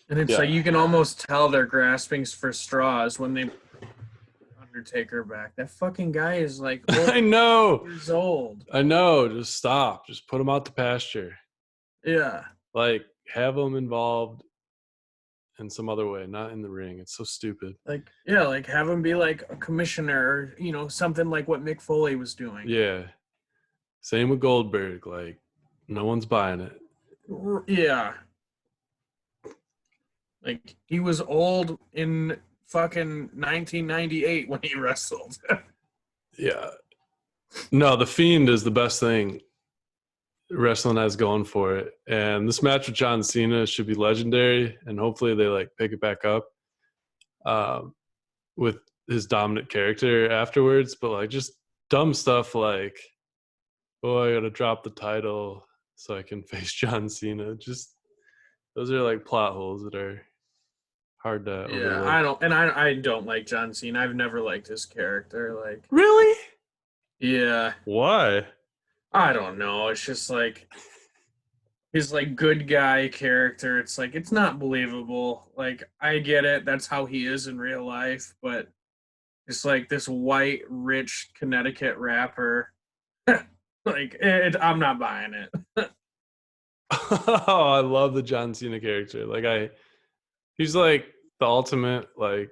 And it's like Yeah. you can almost tell they're grasping for straws when they Undertaker back. That fucking guy is like over I know. years old. I know. Just stop. Just put him out to pasture. Yeah. Like, have him involved in some other way, not in the ring. It's so stupid. Like yeah, like have him be like a commissioner or something like what Mick Foley was doing. Yeah. Same with Goldberg. Like, no one's buying it. Yeah. Like he was old in fucking 1998 when he wrestled. Yeah. No, the Fiend is the best thing wrestling has going for it. And this match with John Cena should be legendary. And hopefully they like pick it back up with his dominant character afterwards. But like just dumb stuff like, oh, I got to drop the title so I can face John Cena. Just those are like plot holes that are hard to Yeah, overlook. I don't like John Cena. I've never liked his character. Like, Really? yeah, Why? I don't know. It's just like his like good guy character. It's like it's not believable. Like I get it. That's how he is in real life, but it's like this white, rich Connecticut rapper. I'm not buying it. Oh, I love the John Cena character. He's like the ultimate like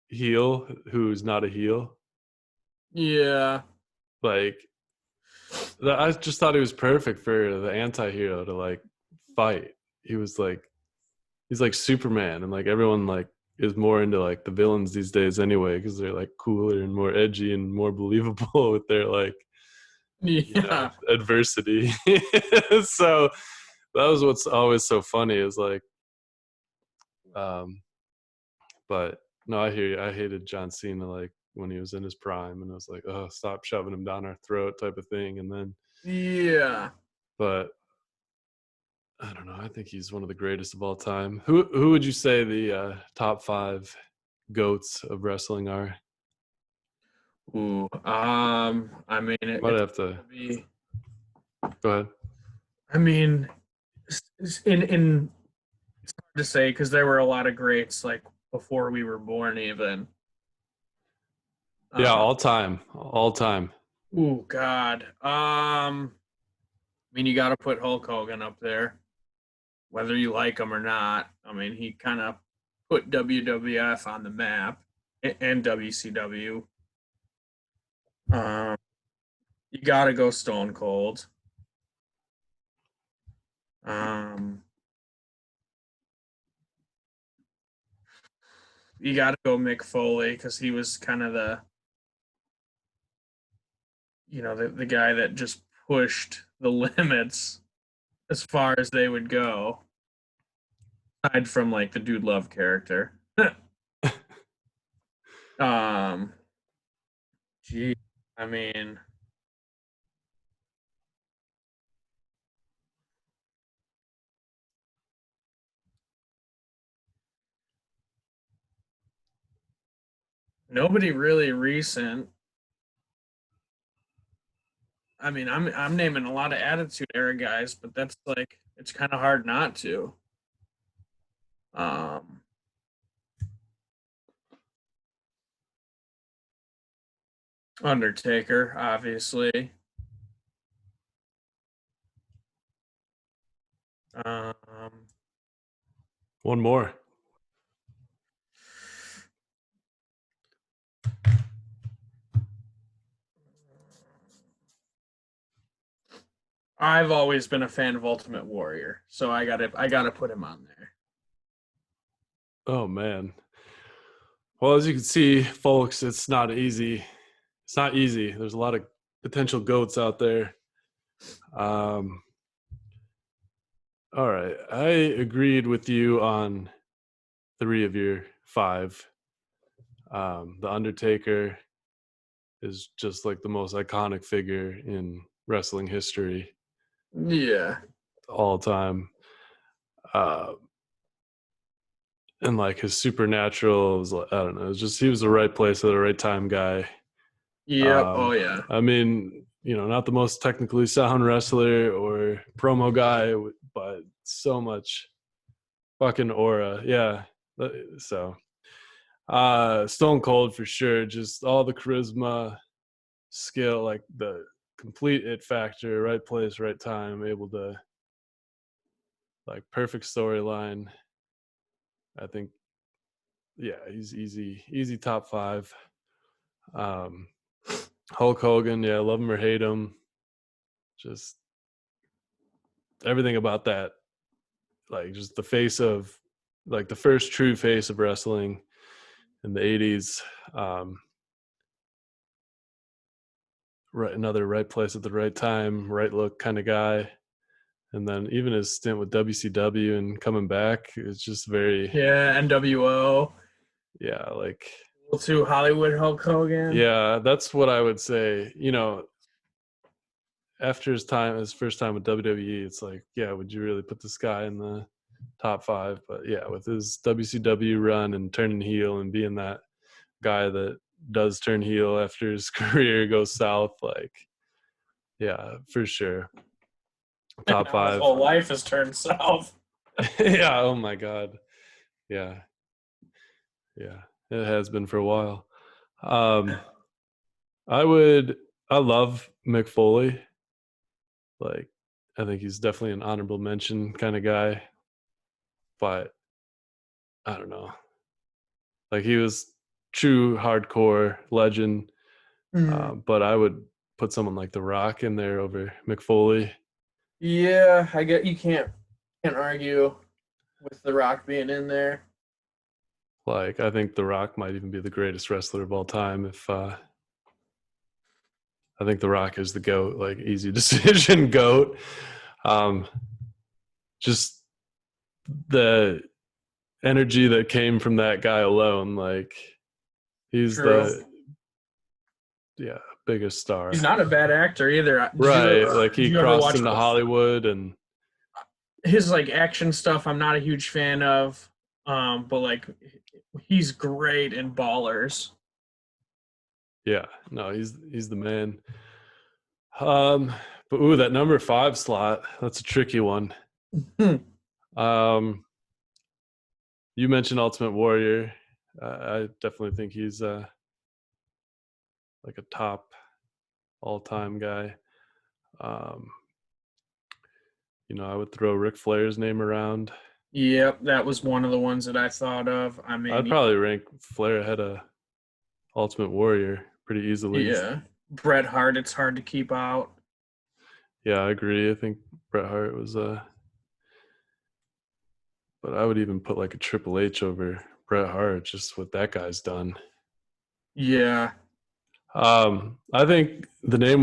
heel who's not a heel. Yeah, Like I just thought he was perfect for the anti-hero to like fight. He was like he's like Superman, and like everyone like is more into like the villains these days anyway because they're like cooler and more edgy and more believable with their like yeah, adversity. So that was what's always so funny is like um but no, I hear you. I hated John Cena like when he was in his prime, and I was like, oh, stop shoving him down our throat type of thing. And then yeah. but I don't know. I think he's one of the greatest of all time. Who would you say the top five goats of wrestling are? Ooh, I mean, Might it's have to gonna be. go ahead. I mean, in it's hard to say because there were a lot of greats like before we were born even. Yeah, Uh, all time, all time. oh God. I mean, you got to put Hulk Hogan up there, whether you like him or not. I mean, he kind of put WWF on the map and WCW. Um, you got to go Stone Cold. Um, you got to go Mick Foley because he was kind of the guy that just pushed the limits as far as they would go, aside from like the Dude Love character. um, gee, I mean, nobody really recent. I mean, I'm naming a lot of Attitude Era guys, but that's like it's kind of hard not to. Um, Undertaker, obviously. Um, One more. I've always been a fan of Ultimate Warrior, so I gotta put him on there. Oh man. Well, as you can see, folks, it's not easy. It's not easy. There's a lot of potential goats out there. Um, all right. I agreed with you on three of your five. The Undertaker is just like the most iconic figure in wrestling history Yeah, all time. Uh, and like his supernatural was, I don't know, it's just he was the right place at the right time guy. yep, oh yeah. I mean, not the most technically sound wrestler or promo guy, but so much fucking aura. Yeah. So, Stone Cold for sure. Just all the charisma, skill, like the complete it factor, right place, right time, able to like perfect storyline. I think, yeah, he's easy top five. Um, Hulk Hogan, yeah, love him or hate him, just everything about that, like just the face of, like the first true face of wrestling in the '80s. Right, another right place at the right time, right look kind of guy. And then even his stint with WCW and coming back, it's just very, Yeah, NWO. yeah, like, To Hollywood Hulk Hogan. yeah, that's what I would say. After his first time with WWE, it's like, yeah, would you really put this guy in the top five? But yeah, with his WCW run and turning heel and being that guy that does turn heel after his career goes south, like, yeah, for sure. And Top now his five. whole life has turned south. Yeah, oh my God. Yeah, yeah, it has been for a while. Um, I would, I love Mick Foley. Like, I think he's definitely an honorable mention kind of guy, but I don't know. Like, he was true hardcore legend, Mm. but I would put someone like The Rock in there over Mick Foley. Yeah, I get you can't argue with The Rock being in there. Like, I think The Rock might even be the greatest wrestler of all time. If I think The Rock is the GOAT, like easy decision GOAT. Um, just the energy that came from that guy alone, like he's True. the, yeah, biggest star. He's not a bad actor either. Right, like Did he you ever crossed watch into Hollywood and his like action stuff? I'm not a huge fan of, but like he's great in Ballers. yeah, no, he's the man. Um, but ooh, that number 5 slot, that's a tricky one. Hmm. Um, you mentioned Ultimate Warrior. I definitely think he's like a top all-time guy. Um, I would throw Ric Flair's name around. Yep, that was one of the ones that I thought of. I I'd mean, probably rank Flair ahead of Ultimate Warrior pretty easily. yeah, Bret Hart. It's hard to keep out. Yeah, I agree. I think Bret Hart was but I would even put like a Triple H over Bret Hart, just what that guy's done. Yeah, I think the name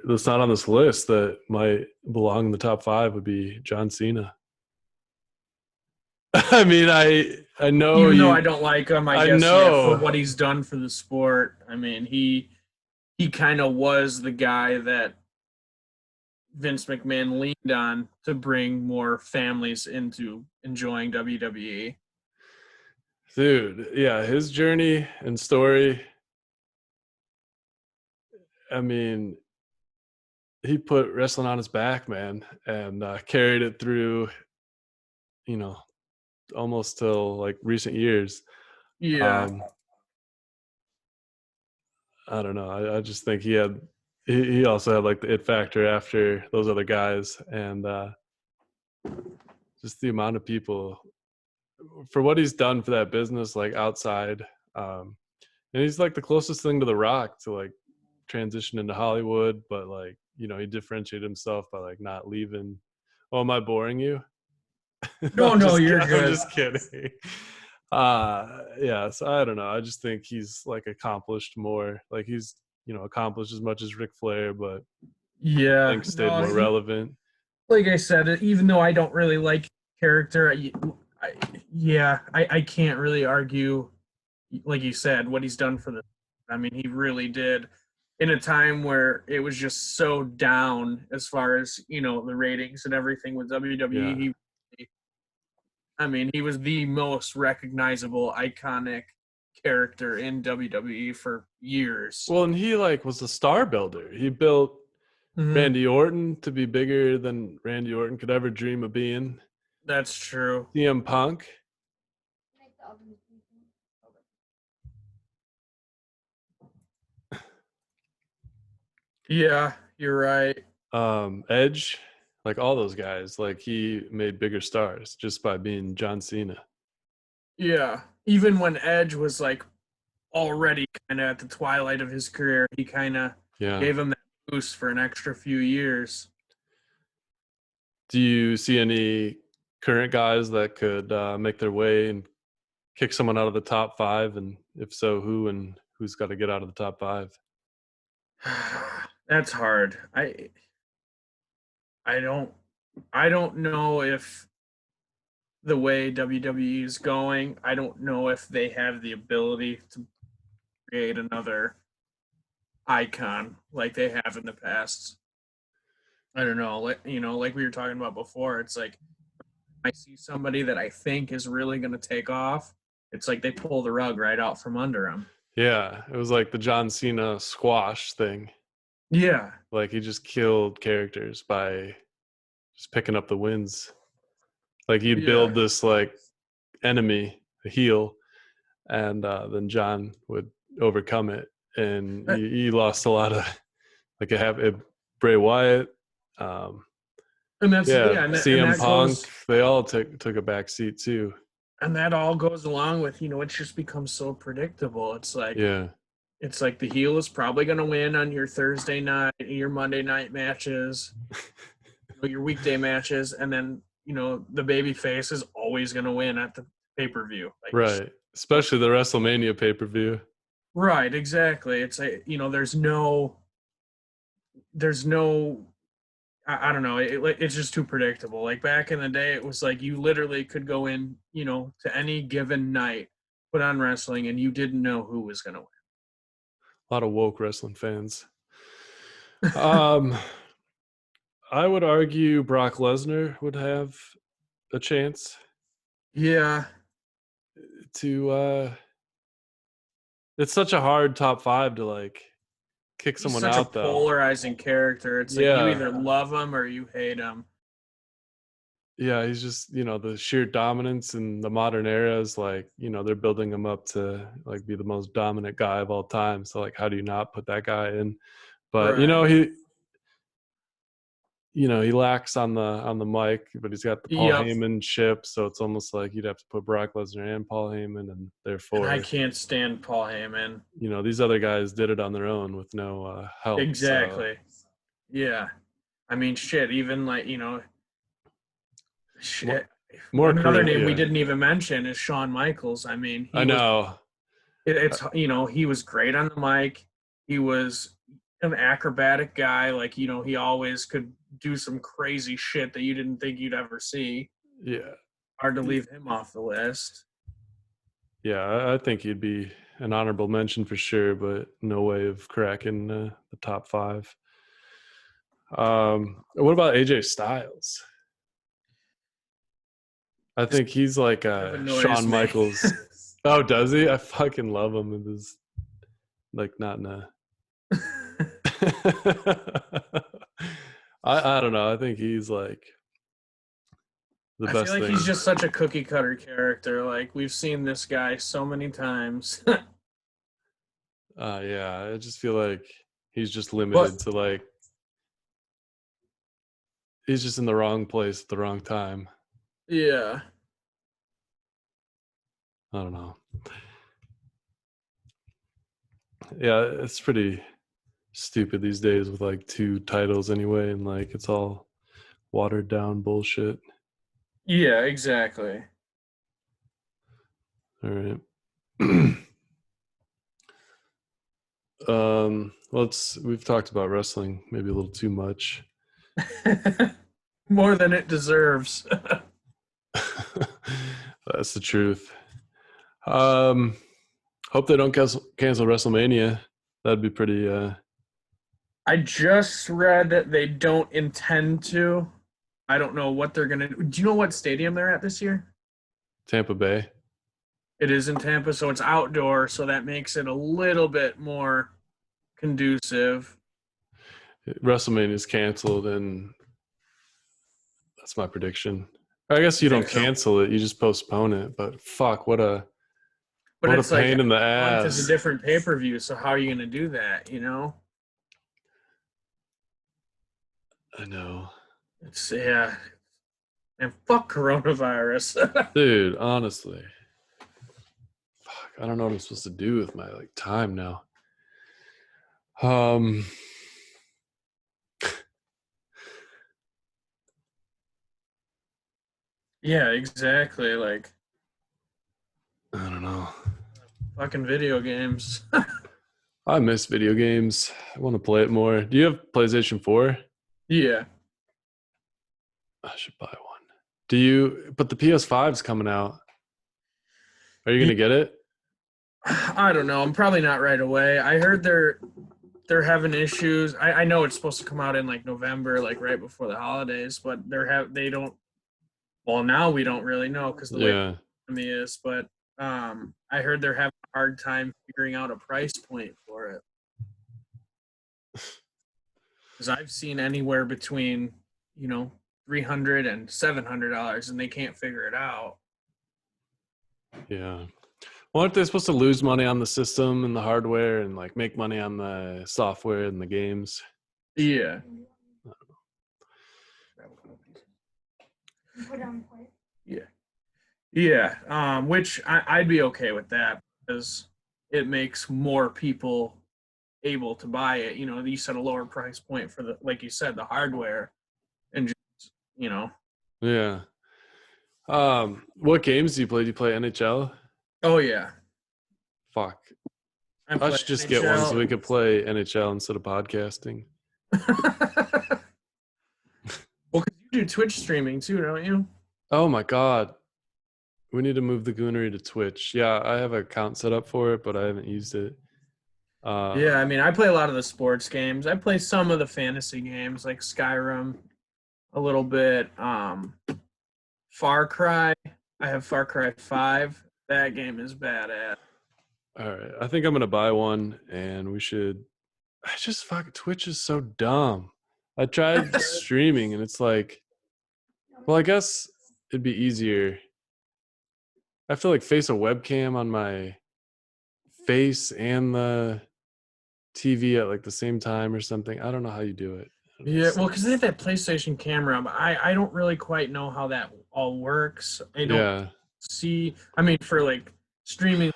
that's not on this list that might belong in the top 5 would be John Cena. I mean, I know even though I don't like him, I I guess yeah, for know. what he's done for the sport. I mean, he kind of was the guy that Vince McMahon leaned on to bring more families into enjoying WWE. Dude, yeah, his journey and story, I mean, he put wrestling on his back, man, and carried it through, you know, almost till like recent years. Yeah, Um, I don't know. I just think he also had like the it factor after those other guys, and just the amount of people for what he's done for that business, like outside, and he's like the closest thing to The Rock to like transition into Hollywood, but like he differentiated himself by like not leaving. Oh, am I boring you? no, no, you're I'm good. just kidding. Yeah, so I don't know. I just think he's like accomplished more. Like he's accomplished as much as Ric Flair, but I Yeah, think stayed no, more relevant. like I said, even though I don't really like character, I yeah, I can't really argue, like you said, what he's done for the. I mean, he really did in a time where it was just so down as far as the ratings and everything with WWE. Yeah. I mean, he was the most recognizable, iconic character in WWE for years. Well, and he like was a star builder. He built Hmm. Randy Orton to be bigger than Randy Orton could ever dream of being. That's true. CM Punk. Yeah, you're right. Edge, like all those guys, like he made bigger stars just by being John Cena. Yeah. Even when Edge was like already kind of at the twilight of his career, he kind of Yeah. gave him that boost for an extra few years. Do you see any current guys that could make their way and kick someone out of the top five? And if so, who and who's got to get out of the top five? That's hard. I don't I don't know if the way WWE is going, I don't know if they have the ability to create another icon like they have in the past. I don't know, like like we were talking about before, it's like I see somebody that I think is really going to take off. It's like they pull the rug right out from under them. Yeah, it was like the John Cena squash thing. Yeah. Like he just killed characters by just picking up the wins. Like he'd Yeah. build this like enemy, a heel, and then John would overcome it, and Uh, he lost a lot of like Bray Wyatt, um, And that's yeah, yeah, and CM that Punk. goes They all took a back seat too. and that all goes along with, it's just become so predictable. Yeah, It's like the heel is probably going to win on your Thursday night, your Monday night matches, your weekday matches, and then the baby face is always going to win at the pay-per-view. Like right. Especially the WrestleMania pay per view. right, exactly. It's like there's no I don't know. It's just too predictable. Like back in the day, it was like you literally could go in, to any given night, put on wrestling, and you didn't know who was going to A lot of woke wrestling fans. win. Um, I would argue Brock Lesnar would have a chance Yeah, to. It's such a hard top five to like kick he's someone such a out, though. polarizing character. It's like you Yeah, either love him or you hate him. yeah, he's just the sheer dominance in the modern era is like they're building him up to like be the most dominant guy of all time. So like, how do you not put that guy in? But Right. he lacks on the mic, but he's got the Paul Yep. Heyman ship, so it's almost like you'd have to put Brock Lesnar and Paul Heyman, and And I therefore can't stand Paul Heyman. these other guys did it on their own with no help. So Exactly. Yeah. I mean, shit. Even like more, shit. more Another name we yeah, didn't even mention is Shawn Michaels. I mean, I he was know. it's he was great on the mic. He was an acrobatic guy. Like he always could do some crazy shit that you didn't think you'd ever see. Yeah, Hard to leave him off the list. yeah, I think he'd be an honorable mention for sure, but no way of cracking the top five. What about AJ Styles? I This think he's like kind of annoys Shawn me. Michaels. Oh, does he? I fucking love him. It is like not in a. I don't know. I think he's like the I feel best like thing. he's just such a cookie cutter character. Like we've seen this guy so many times. Yeah, I just feel like he's just limited But to like he's just in the wrong place at the wrong time. yeah. I don't know. Yeah, it's pretty stupid these days with like two titles anyway, and like it's all watered down bullshit. Yeah, exactly. All right. We've talked about wrestling maybe a little too much. More than it deserves. That's the truth. Hope they don't cancel WrestleMania. That'd be pretty I just read that they don't intend to. I don't know what they're gonna do. Do you know what stadium they're at this year? Tampa Bay. It is in Tampa, so it's outdoor, so that makes it a little bit more conducive. WrestleMania is canceled, and that's my prediction. I guess I you don't think so. cancel it; you just postpone it. But fuck, But what a it's like pain in the every month is a ass. different pay-per-view, so how are you gonna do that, I know, It's yeah. And fuck coronavirus. dude. Honestly, fuck, I don't know what I'm supposed to do with my like time now. Um, Yeah, exactly. Like I don't know. fucking video games. I miss video games. I want to play it more. Do you have PlayStation 4? Yeah. I should buy one. Do you? But the PS5 is coming out. Are you Yeah. gonna get it? I don't know. I'm probably not right away. I heard they're having issues. I know it's supposed to come out in like November, like right before the holidays, but they don't. Well, now we don't really know because the way the Yeah, economy is. But I heard they're having a hard time figuring out a price point for it because I've seen anywhere between you know $300 and $700, and they can't figure it out. yeah. Well, aren't they supposed to lose money on the system and the hardware and like make money on the software and the games? Yeah. Yeah. Yeah. Which I'd be okay with that because it makes more people able to buy it. You set a lower price point for like you said, the hardware, and just, you know, Yeah. What games do you play? Do you play NHL? oh yeah, Fuck. I I play should just get one so we NHL. could play NHL instead of podcasting. Well, because you do Twitch streaming too, don't you? Oh my god. We need to move the Goonery to Twitch. Yeah, I have an account set up for it, but I haven't used it. Yeah, I Um, mean, I play a lot of the sports games. I play some of the fantasy games like Skyrim, a little bit. Far Cry. I have Far Cry 5. That game is badass. all right. I think I'm gonna buy one and we should I just fuck Twitch is so dumb. I tried streaming and it's like, well, I guess it'd be easier. I have to like face a webcam on my face and the TV at like the same time or something. I don't know how you do it. I don't know, Yeah, it's well, like, because they have that PlayStation camera, but I don't really quite know how that all works. I don't yeah, see. I mean, for like streaming,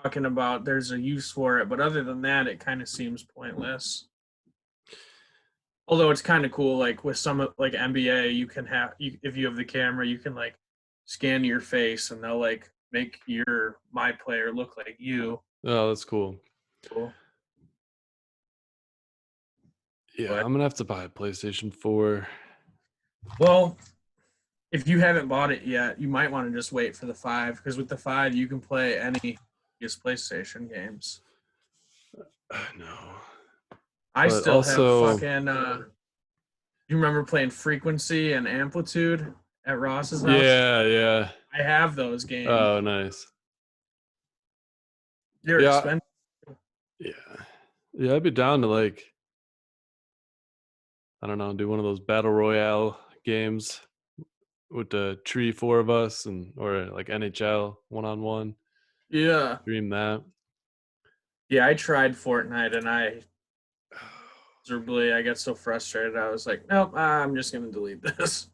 talking about there's a use for it, but other than that, it kind of seems pointless. Although it's kind of cool, like with some like NBA, you can if you have the camera, you can like scan your face, and they'll like make my player look like you. oh, that's cool. Cool. Yeah, But I'm gonna have to buy a PlayStation 4. well, if you haven't bought it yet, you might want to just wait for the 5 because with the 5 you can play any PlayStation games. I know, I but still have also, fucking you remember playing Frequency and Amplitude at Ross's house? yeah, yeah. I have those games. Oh, nice. They're Yeah, expensive. yeah, yeah. I'd be down to like, I don't know, do one of those battle royale games with the four of us, and or like NHL 1-on-1. Yeah. Dream that. Yeah, I tried Fortnite and I miserably I got so frustrated. I was like, nope, I'm just gonna delete this.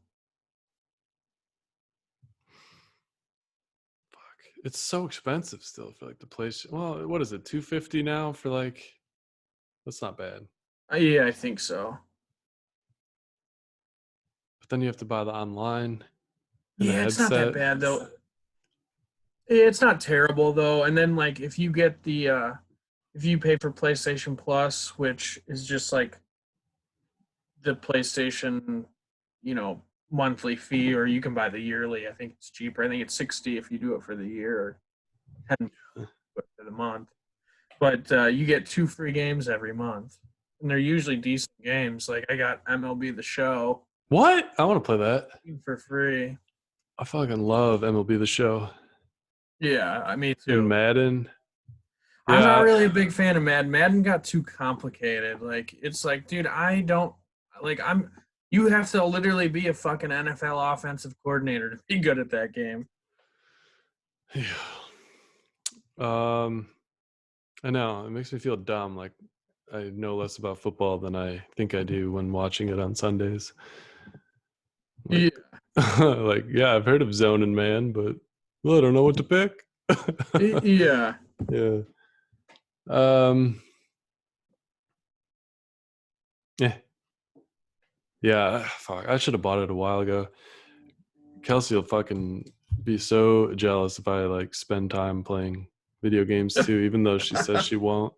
Fuck, it's so expensive still for like the place. Well, what is it? 250 now for like? That's not bad. Yeah, I think so. But then you have to buy the online and a Yeah, it's not that headset. bad though. It's not terrible though. And then like if you get the if you pay for PlayStation Plus, which is just like the PlayStation, monthly fee, or you can buy the yearly. I think it's cheaper. I think it's 60 if you do it for the year, or 10 for the month. But you get 2 free games every month, and they're usually decent games. Like I got MLB The Show What? I want to play that. for free. I fucking love MLB The Show Yeah, me and too. Madden. I'm not Yeah, really a big fan of Madden. Madden got too complicated. Like it's like, dude, I don't like. You have to literally be a fucking NFL offensive coordinator to be good at that game. Yeah. I know it makes me feel dumb. Like I know less about football than I think I do when watching it on Sundays. Like, Yeah. like yeah, I've heard of zone and man, but well, I don't know what to pick. Yeah. Yeah. Um. Yeah. Yeah. Fuck. I should have bought it a while ago. Kelsey will fucking be so jealous if I like spend time playing video games too, even though she says she won't.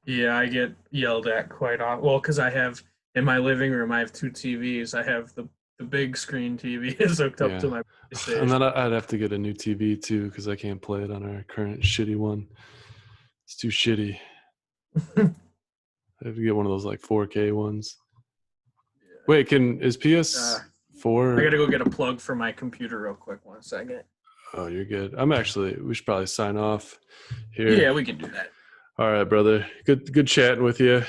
Yeah, I get yelled at quite often. Well, because I have in my living room, I have two TVs. I have the big screen TV is hooked up to Yeah. my And PlayStation. then I'd have to get a new TV too because I can't play it on our current shitty one. It's too shitty. I have to get one of those like 4K ones. Wait, is I gotta PS4? go get a plug for my computer real quick. 1 second. Oh, you're good. We should probably sign off here. Yeah, we can do that. All right, brother. Good chatting with you.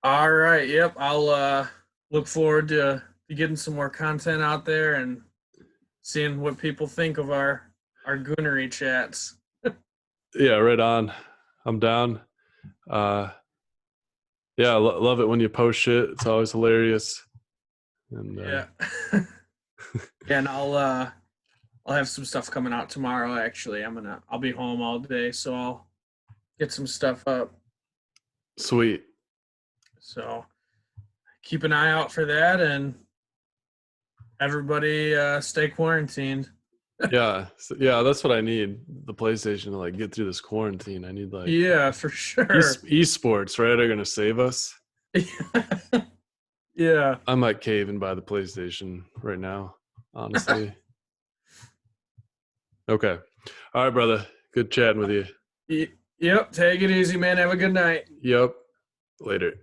All right. Yep. I'll look forward to getting some more content out there and seeing what people think of our Goonery chats. Yeah, right on. I'm down. Yeah, love it when you post shit. It's always hilarious. And Yeah. Yeah, and I'll have some stuff coming out tomorrow. Actually, I'll be home all day, so I'll get some stuff up. sweet. So keep an eye out for that, and everybody stay quarantined. Yeah, yeah, that's what I need. The PlayStation to like get through this quarantine. I need like Yeah, for sure. esports, right? Are gonna save us. Yeah. I might cave and buy the PlayStation right now, honestly. Okay. All right, brother. Good chatting with you. Yep. Take it easy, man. Have a good night. Yep. Later.